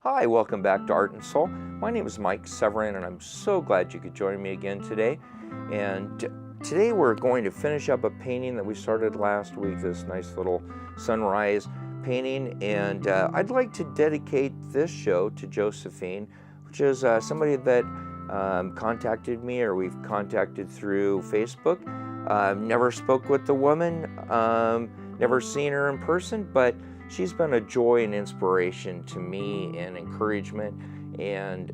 Hi, welcome back to Art and Soul. My name is Mike Severin, and I'm so glad you could join me again today. And today we're going to finish up a painting that we started last week, this nice little sunrise painting. And I'd like to dedicate this show to Josephine, which is somebody that contacted me, or we've contacted through Facebook. Never spoke with the woman, never seen her in person, but she's been a joy and inspiration to me and encouragement. And,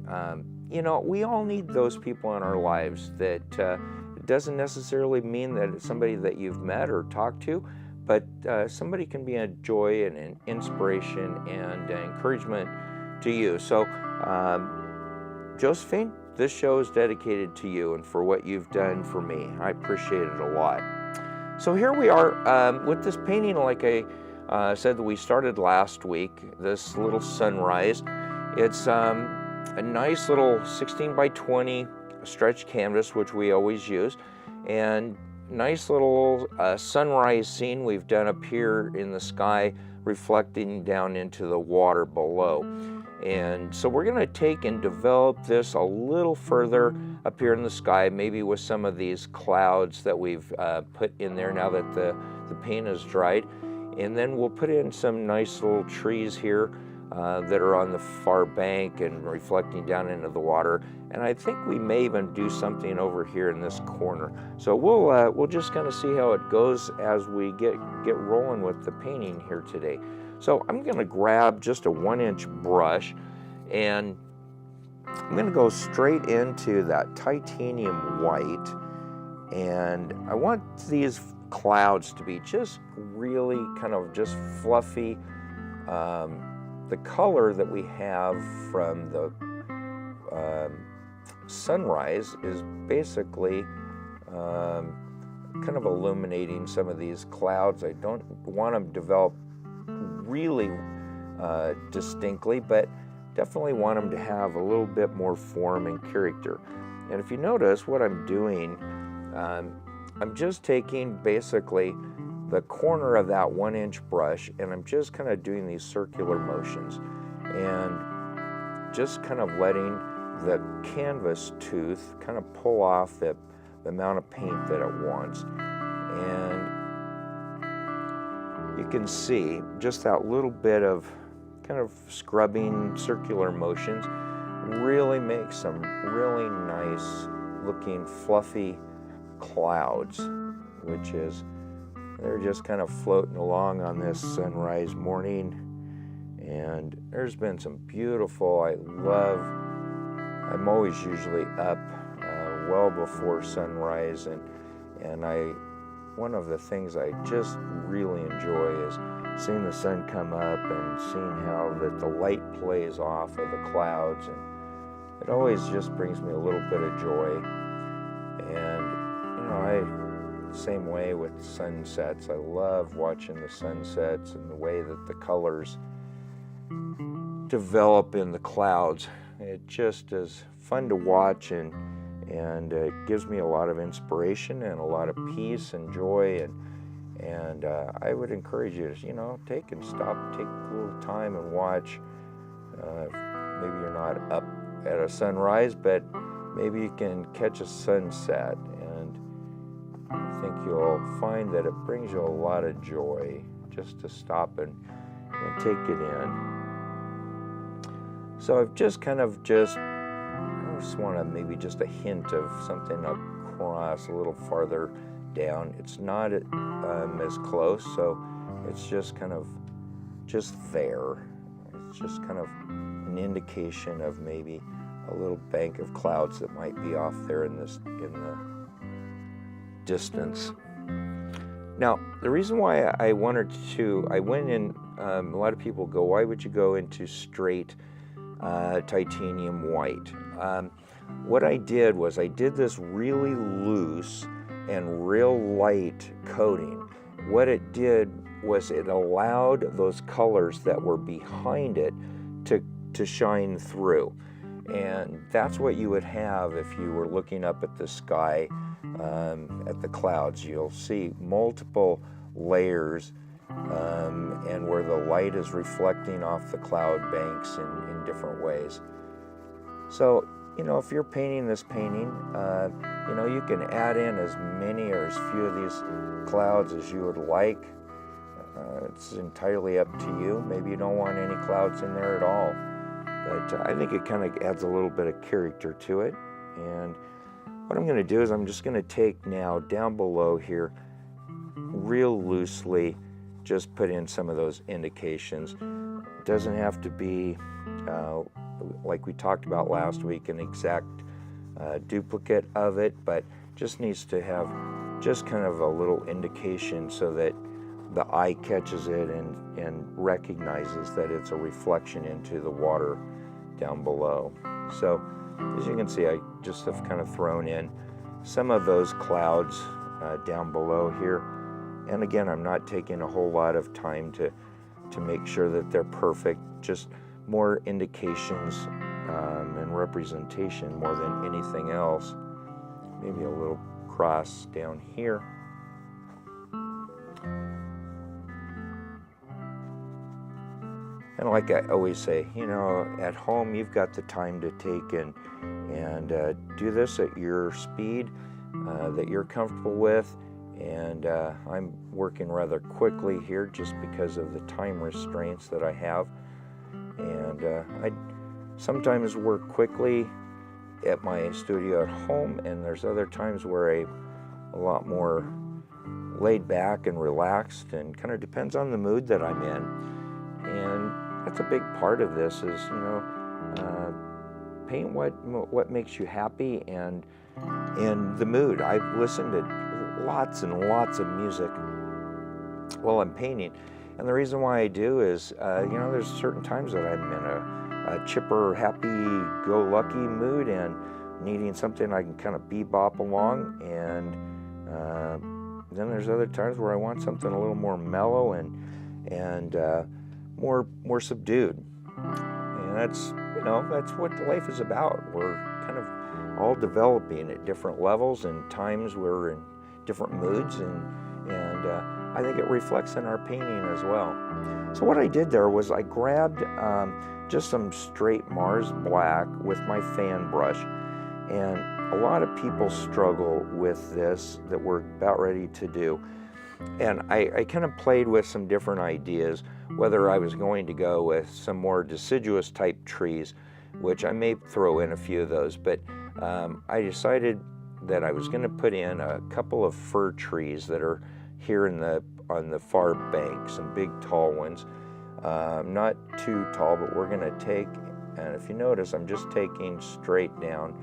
you know, we all need those people in our lives that it doesn't necessarily mean that it's somebody that you've met or talked to, but somebody can be a joy and an inspiration and encouragement to you. So, Josephine, this show is dedicated to you and for what you've done for me. I appreciate it a lot. So here we are with this painting, like I said that we started last week, this little sunrise. It's a nice little 16 by 20 stretch canvas, which we always use, and nice little sunrise scene we've done up here in the sky, reflecting down into the water below. And so we're going to take and develop this a little further up here in the sky, maybe with some of these clouds that we've put in there now that the paint is dried. And then we'll put in some nice little trees here that are on the far bank and reflecting down into the water. And I think we may even do something over here in this corner. So we'll just kind of see how it goes as we get rolling with the painting here today. So I'm going to grab just a 1-inch brush, and I'm going to go straight into that titanium white. And I want these clouds to be just really kind of just fluffy. The color that we have from the sunrise is basically kind of illuminating some of these clouds. I don't want them developed really distinctly, but definitely want them to have a little bit more form and character. And if you notice what I'm doing, I'm just taking basically the corner of that 1-inch brush, and I'm just kind of doing these circular motions and just kind of letting the canvas tooth kind of pull off the amount of paint that it wants. And you can see just that little bit of kind of scrubbing circular motions really makes some really nice looking fluffy clouds, which is, they're just kind of floating along on this sunrise morning. And there's been some beautiful, I'm always usually up well before sunrise, and one of the things I just really enjoy is seeing the sun come up and seeing how the light plays off of the clouds, and it always just brings me a little bit of joy. And you know, same way with sunsets. I love watching the sunsets and the way that the colors develop in the clouds. It just is fun to watch, and it gives me a lot of inspiration and a lot of peace and joy. And I would encourage you to, you know, take a little time and watch. Maybe you're not up at a sunrise, but maybe you can catch a sunset, and I think you'll find that it brings you a lot of joy just to stop and take it in. So I've just kind of I just want to maybe just a hint of something across a little farther down. It's not as close, so it's just kind of just there. It's just kind of an indication of maybe a little bank of clouds that might be off there in the distance. Now, the reason why I went in, a lot of people go, why would you go into straight titanium white? What I did was I did this really loose and real light coating. What it did was it allowed those colors that were behind it to shine through. And that's what you would have if you were looking up at the sky, at the clouds. You'll see multiple layers and where the light is reflecting off the cloud banks in different ways. So, if you're painting this painting, you can add in as many or as few of these clouds as you would like. It's entirely up to you. Maybe you don't want any clouds in there at all, but I think it kind of adds a little bit of character to it. And what I'm going to do is I'm just going to take now down below here, real loosely, just put in some of those indications. It doesn't have to be, like we talked about last week, an exact duplicate of it, but just needs to have just kind of a little indication so that the eye catches it and recognizes that it's a reflection into the water down below. So as you can see, I just have kind of thrown in some of those clouds down below here. And again, I'm not taking a whole lot of time to make sure that they're perfect, just more indications and representation more than anything else. Maybe a little cross down here. And like I always say, at home you've got the time to take and do this at your speed that you're comfortable with. And I'm working rather quickly here just because of the time restraints that I have. And I sometimes work quickly at my studio at home, and there's other times where I'm a lot more laid back and relaxed, and kind of depends on the mood that I'm in. And that's a big part of this is, paint what makes you happy and the mood. I've listened to lots and lots of music while I'm painting, and the reason why I do is, there's certain times that I'm in a chipper, happy-go-lucky mood and needing something I can kind of bebop along, and then there's other times where I want something a little more mellow and more subdued. And that's what life is about. We're kind of all developing at different levels, and times we're in different moods, and I think it reflects in our painting as well. So what I did there was I grabbed just some straight Mars black with my fan brush, and a lot of people struggle with this that we're about ready to do. And I kind of played with some different ideas, whether I was going to go with some more deciduous type trees, which I may throw in a few of those, but I decided that I was going to put in a couple of fir trees that are here on the far bank, some big tall ones. Not too tall, but we're going to take, and if you notice, I'm just taking straight down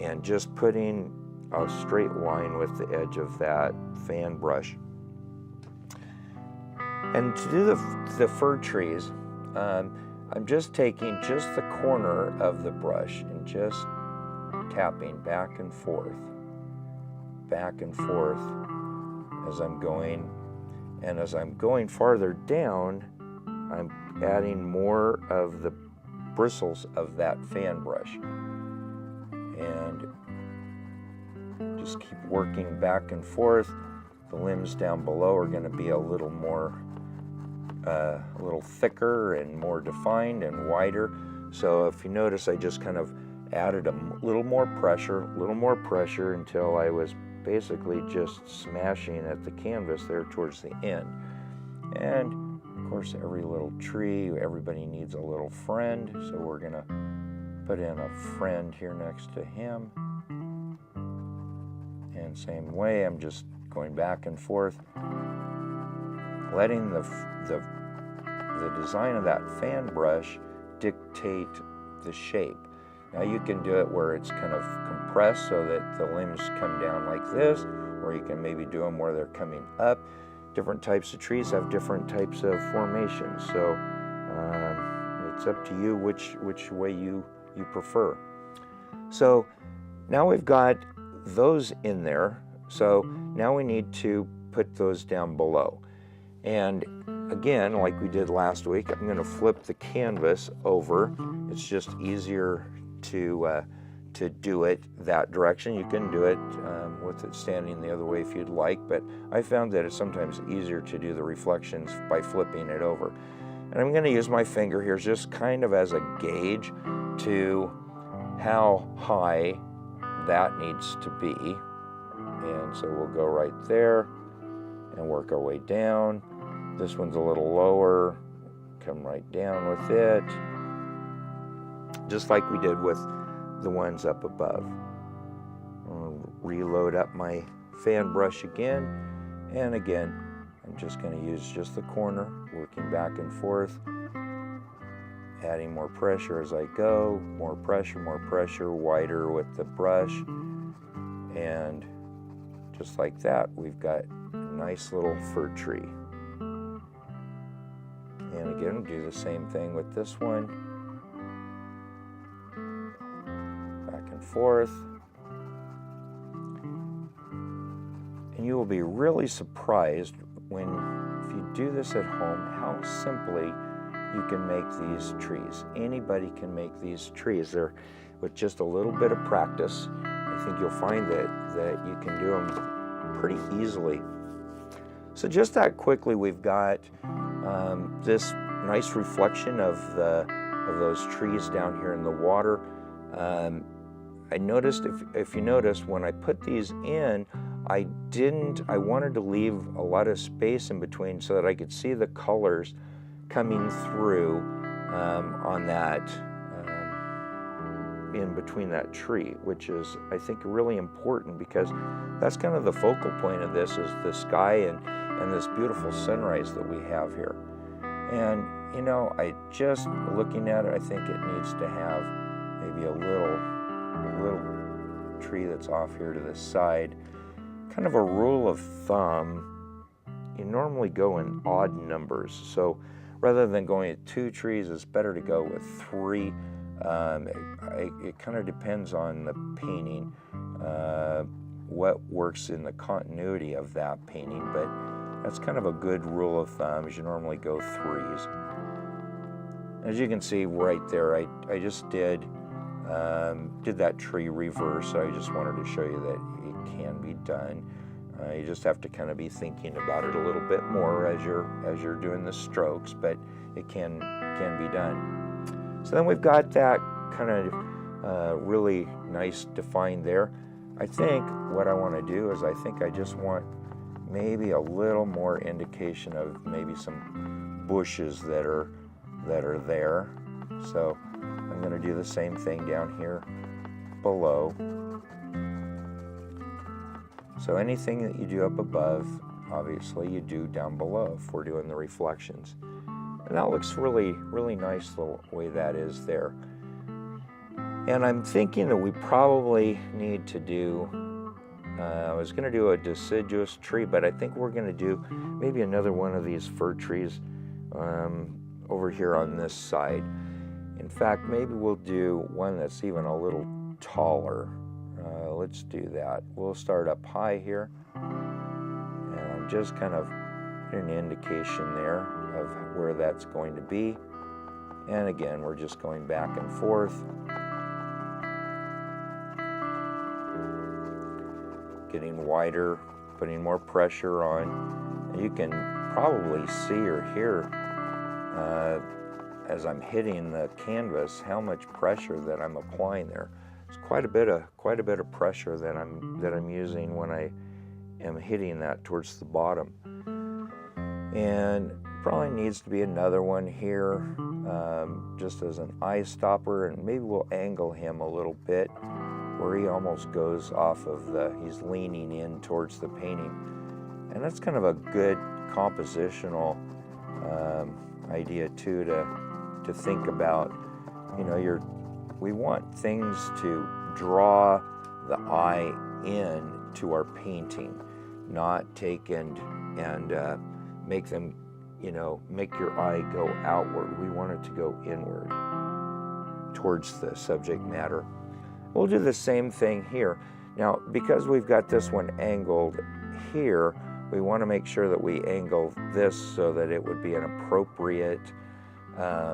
and just putting a straight line with the edge of that fan brush. And to do the fir trees, I'm just taking just the corner of the brush and just tapping back and forth as I'm going. And as I'm going farther down, I'm adding more of the bristles of that fan brush. And just keep working back and forth. The limbs down below are going to be a little thicker and more defined and wider. So if you notice, I just kind of added a little more pressure until I was basically just smashing at the canvas there towards the end. And of course, every little tree, everybody needs a little friend, so we're gonna put in a friend here next to him. And same way, I'm just going back and forth, letting the design of that fan brush dictate the shape. Now you can do it where it's kind of compressed so that the limbs come down like this, or you can maybe do them where they're coming up. Different types of trees have different types of formations, so it's up to you which way you prefer. So now we've got those in there, so now we need to put those down below. And again, like we did last week, I'm going to flip the canvas over. It's just easier to do it that direction. You can do it with it standing the other way if you'd like, but I found that it's sometimes easier to do the reflections by flipping it over. And I'm going to use my finger here just kind of as a gauge to how high that needs to be. And so we'll go right there and work our way down. This one's a little lower, come right down with it, just like we did with the ones up above. I'll reload up my fan brush again, and again, I'm just going to use just the corner, working back and forth, adding more pressure as I go, more pressure, wider with the brush, and just like that, we've got a nice little fir tree. And again, do the same thing with this one. Back and forth. And you will be really surprised if you do this at home, how simply you can make these trees. Anybody can make these trees. They're, with just a little bit of practice, I think you'll find that you can do them pretty easily. So just that quickly, we've got this nice reflection of those trees down here in the water. I noticed, if you noticed, when I put these in, I wanted to leave a lot of space in between so that I could see the colors coming through on that, in between that tree, which is, I think, really important, because that's kind of the focal point of this, is the sky and this beautiful sunrise that we have here. And, you know, just looking at it, I think it needs to have maybe a little tree that's off here to the side. Kind of a rule of thumb, you normally go in odd numbers. So rather than going at 2 trees, it's better to go with 3. It kind of depends on the painting, what works in the continuity of that painting, but that's kind of a good rule of thumb, is you normally go 3s. As you can see right there, I just did that tree reverse. I just wanted to show you that it can be done. You just have to kind of be thinking about it a little bit more as you're doing the strokes, but it can be done. So then we've got that kind of really nice defined there. I think what I want to do is, I just want maybe a little more indication of maybe some bushes that are there. So I'm going to do the same thing down here below. So anything that you do up above, obviously you do down below if we're doing the reflections. And that looks really, really nice the way that is there. And I'm thinking that we probably need to do, I was going to do a deciduous tree, but I think we're going to do maybe another one of these fir trees over here on this side. In fact, maybe we'll do one that's even a little taller. Let's do that. We'll start up high here, and I'm just kind of putting an indication there of where that's going to be. And again, we're just going back and forth. Getting wider, putting more pressure on. And you can probably see or hear as I'm hitting the canvas how much pressure that I'm applying there. It's quite a bit of pressure that I'm using when I am hitting that towards the bottom. And probably needs to be another one here, just as an eye stopper, and maybe we'll angle him a little bit where he almost goes off of he's leaning in towards the painting. And that's kind of a good compositional idea too, to think about. You know, we want things to draw the eye in to our painting, not take and make them, you know, make your eye go outward. We want it to go inward towards the subject matter. We'll do the same thing here. Now, because we've got this one angled here, we want to make sure that we angle this so that it would be an appropriate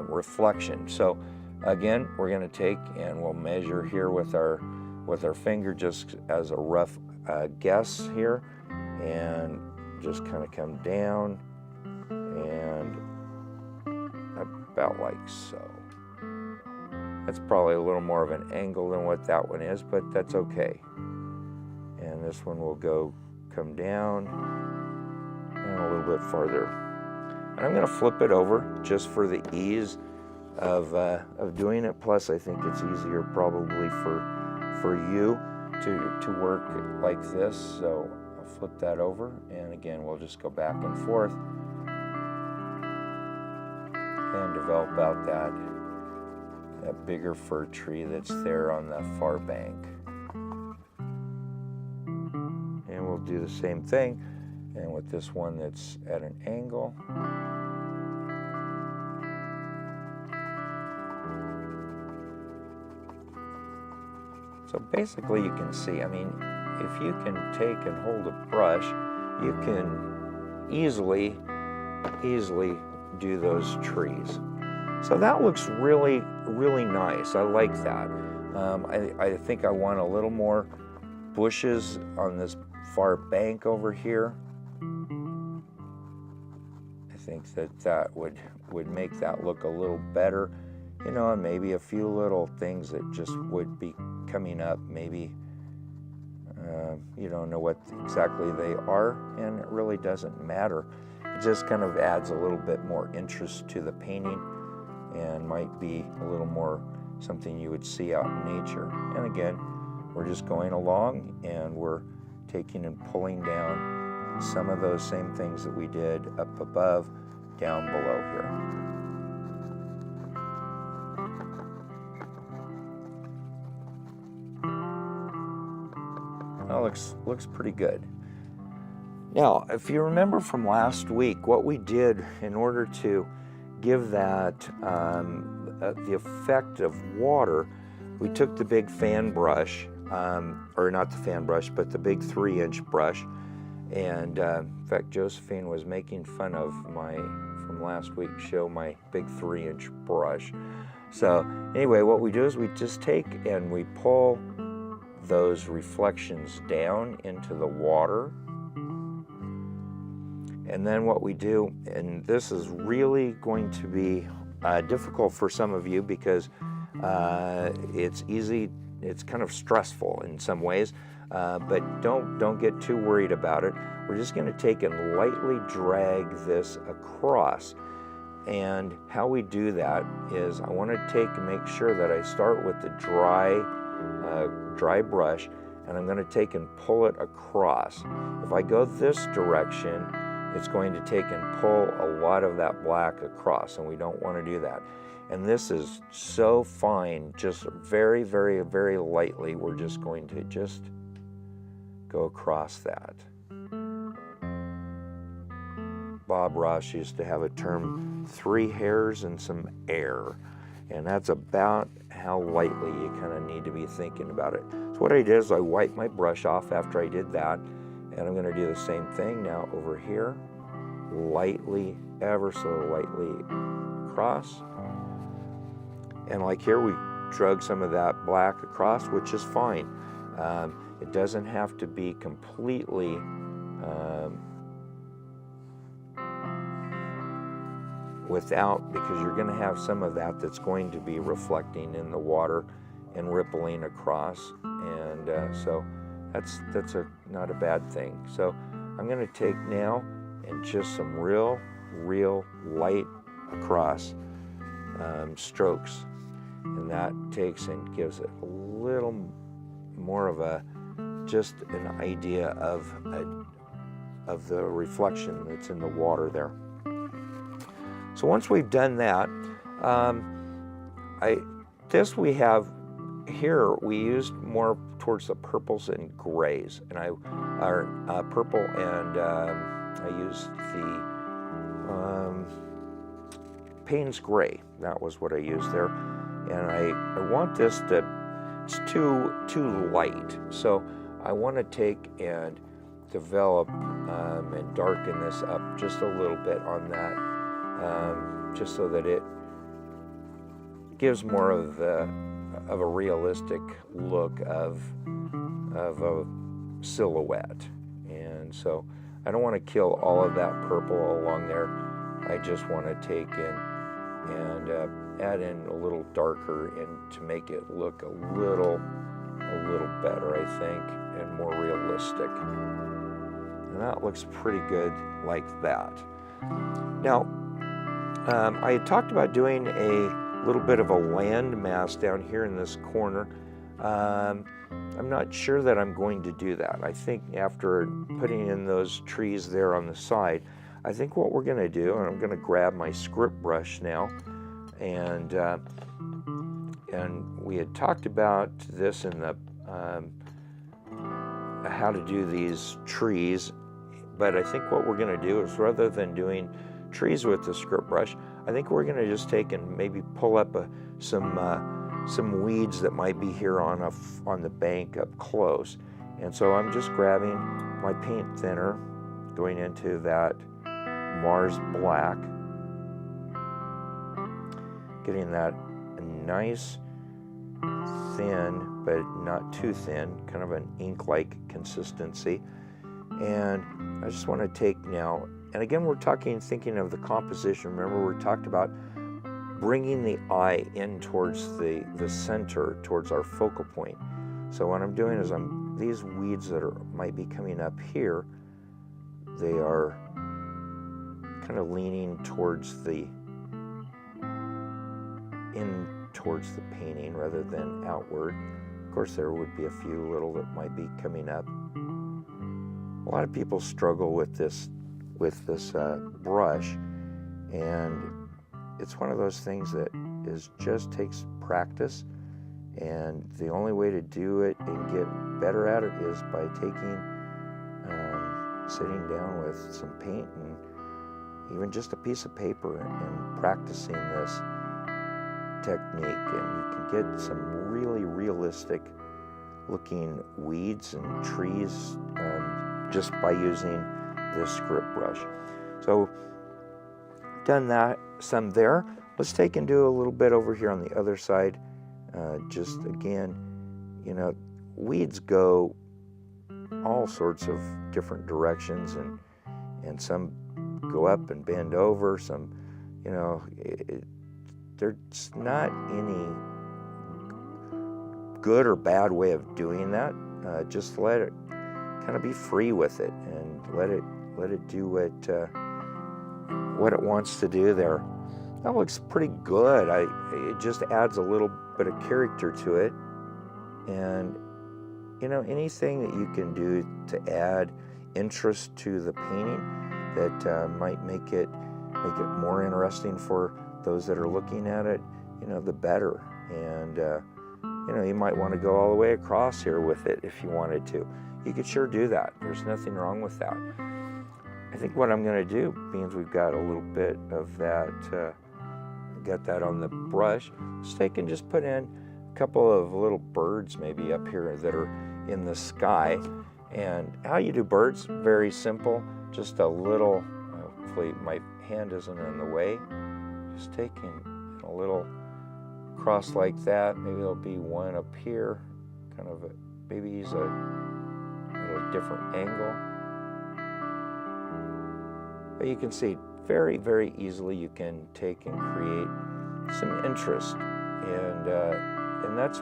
reflection. So Again, we're going to take and we'll measure here with our finger just as a rough guess here, and just kind of come down and about like so. That's probably a little more of an angle than what that one is, but that's okay. And this one will come down and a little bit farther. And I'm going to flip it over just for the ease of doing it. Plus, I think it's easier probably for you to work like this. So I'll flip that over, and again, we'll just go back and forth and develop out that bigger fir tree that's there on the far bank. And we'll do the same thing, and with this one that's at an angle. So basically you can see, I mean, if you can take and hold a brush, you can easily do those trees. So that looks really, really nice. I like that. I think I want a little more bushes on this far bank over here. I think that would make that look a little better. You know, and maybe a few little things that just would be coming up. Maybe you don't know what exactly they are, and it really doesn't matter. It just kind of adds a little bit more interest to the painting, and might be a little more something you would see out in nature. And again, we're just going along, and we're taking and pulling down some of those same things that we did up above down below here. That looks pretty good. Now, if you remember from last week, what we did in order to give that the effect of water, we took the big fan brush, or not the fan brush, but the big 3-inch brush. And in fact, Josephine was making fun of from last week's show, my big 3-inch brush. So anyway, what we do is we just take and we pull those reflections down into the water. And then what we do, and this is really going to be difficult for some of you because it's kind of stressful in some ways, but don't get too worried about it. We're just going to take and lightly drag this across. And how we do that is I want to take and make sure that I start with the dry brush, and I'm going to take and pull it across. If I go this direction, it's going to take and pull a lot of that black across, and we don't want to do that. And this is so fine, just very, very, very lightly, we're just going to just go across that. Bob Ross used to have a term, 3 hairs and some air. And that's about how lightly you kind of need to be thinking about it. So what I did is I wiped my brush off after I did that, and I'm going to do the same thing now over here, lightly, ever so lightly across. And like here, we drug some of that black across, which is fine. It doesn't have to be completely without, because you're going to have some of that that's going to be reflecting in the water and rippling across, and so that's not a bad thing. So I'm going to take now and just some real light across strokes, and that takes and gives it a little more of just an idea of the reflection that's in the water there. So once we've done that, we have here, we used more towards the purples and grays, and purple, and I used the Payne's Gray. That was what I used there, and I want this it's too light, so I want to take and develop and darken this up just a little bit on that. Just so that gives more of a realistic look of a silhouette. And so I don't want to kill all of that purple along there. I just want to take in and add in a little darker and to make it look a little better, I think, and more realistic. And that looks pretty good like that. Now, I had talked about doing a little bit of a land mass down here in this corner. I'm not sure that I'm going to do that. I think after putting in those trees there on the side, I think what we're going to do, and I'm going to grab my script brush now, and we had talked about this in the how to do these trees, but I think what we're going to do is, rather than doing trees with the script brush, I think we're going to just take and maybe pull up some weeds that might be here on the bank up close. And so I'm just grabbing my paint thinner, going into that Mars Black, getting that nice thin, but not too thin, kind of an ink-like consistency. And I just want to take now, and again we're thinking of the composition. Remember, we talked about bringing the eye in towards the center, towards our focal point. So what I'm doing is these weeds that might be coming up here, they are kind of leaning towards towards the painting rather than outward. Of course, there would be a few little that might be coming up. A lot of people struggle with this brush, and it's one of those things that just takes practice, and the only way to do it and get better at it is by sitting down with some paint and even just a piece of paper and practicing this technique, and you can get some really realistic looking weeds and trees just by using this script brush. So done that some there. Let's take and do a little bit over here on the other side. Just again, weeds go all sorts of different directions, and some go up and bend over. Some, there's not any good or bad way of doing that. Just let it kind of be free with it, and let it do what it wants to do there. That looks pretty good. It just adds a little bit of character to it, and anything that you can do to add interest to the painting that might make it more interesting for those that are looking at it, the better. And you might want to go all the way across here with it if you wanted to. You could sure do that. There's nothing wrong with that. I think what I'm going to do, being we've got a little bit of that, got that on the brush, let's take and just put in a couple of little birds maybe up here that are in the sky. And how you do birds, very simple. Just a little, hopefully my hand isn't in the way, just taking a little cross like that. Maybe there'll be one up here, kind of maybe use a different angle. But you can see very, very easily you can take and create some interest, and that's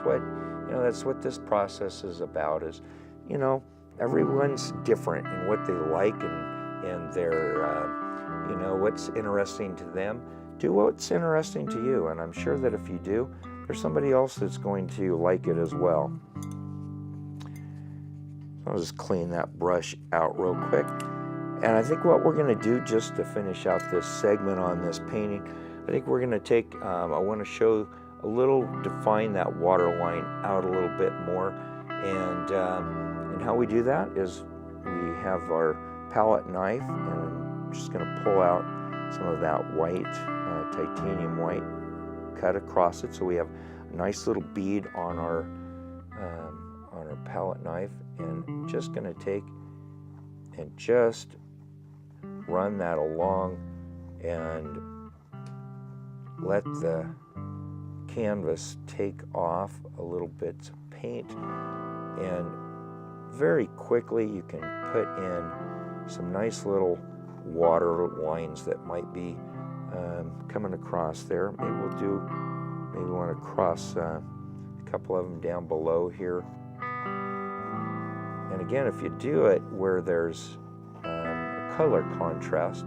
what this process is about. Is everyone's different in what they like and their what's interesting to them. Do what's interesting to you, and I'm sure that if you do, there's somebody else that's going to like it as well. I'll just clean that brush out real quick. And I think what we're going to do, just to finish out this segment on this painting, I think we're going to take, I want to show define that water line out a little bit more. And how we do that is we have our palette knife, and I'm just going to pull out some of that white, titanium white, cut across it. So we have a nice little bead on our palette knife, and just going to take and just run that along and let the canvas, take off a little bit of paint, and very quickly you can put in some nice little water lines that might be coming across there. Maybe want to cross a couple of them down below here. And again, if you do it where there's a color contrast,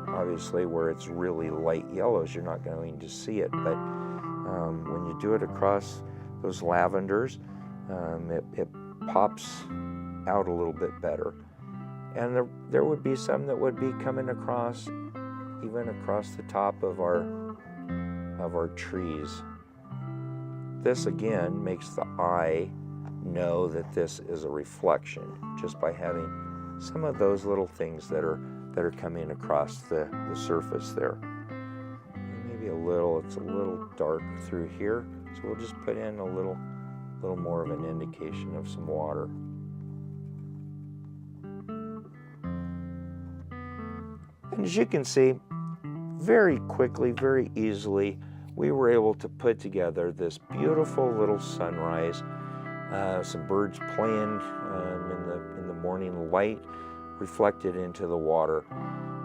obviously where it's really light yellows, you're not going to see it, but when you do it across those lavenders, it pops out a little bit better. And there would be some that would be coming across, even across the top of our trees. This again makes the eye know that this is a reflection, just by having some of those little things that are coming across the surface there. Maybe it's a little dark through here, so we'll just put in a little more of an indication of some water. And as you can see, very quickly, very easily, we were able to put together this beautiful little sunrise. Some birds playing in the morning light reflected into the water.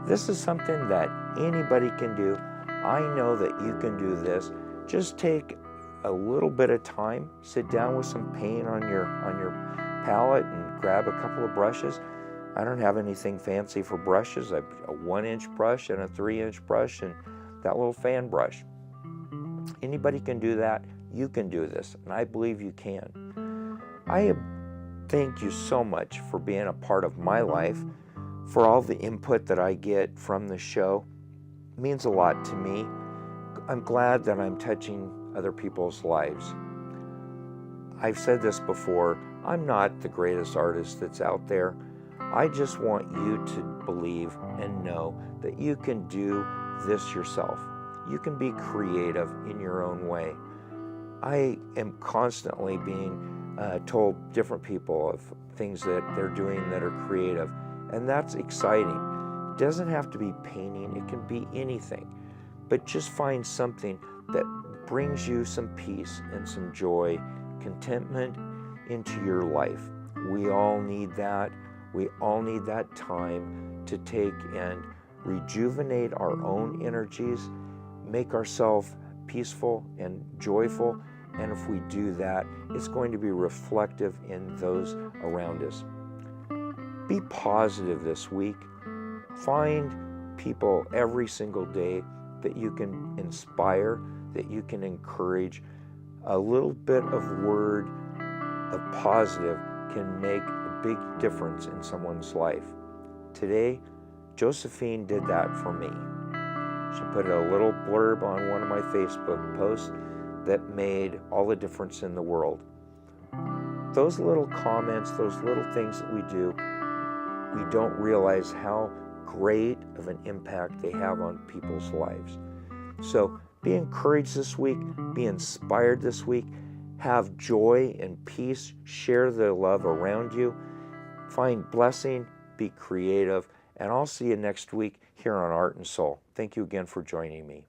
This is something that anybody can do. I know that you can do this. Just take a little bit of time, sit down with some paint on your palette and grab a couple of brushes. I don't have anything fancy for brushes. I have a 1-inch brush and a 3-inch brush and that little fan brush. Anybody can do that. You can do this, and I believe you can. I thank you so much for being a part of my life, for all the input that I get from the show. It means a lot to me. I'm glad that I'm touching other people's lives. I've said this before, I'm not the greatest artist that's out there. I just want you to believe and know that you can do this yourself. You can be creative in your own way. I am constantly being told different people of things that they're doing that are creative, and that's exciting. It doesn't have to be painting, it can be anything, but just find something that brings you some peace and some joy, contentment into your life. We all need that. We all need that time to take and rejuvenate our own energies, make ourselves peaceful and joyful, and if we do that, it's going to be reflective in those around us. Be positive this week. Find people every single day that you can inspire, that you can encourage. A little bit of word of positive can make a big difference in someone's life. Today, Josephine did that for me. She put a little blurb on one of my Facebook posts that made all the difference in the world. Those little comments, those little things that we do, we don't realize how great of an impact they have on people's lives. So be encouraged this week, be inspired this week, have joy and peace, share the love around you, find blessing, be creative, and I'll see you next week here on Art and Soul. Thank you again for joining me.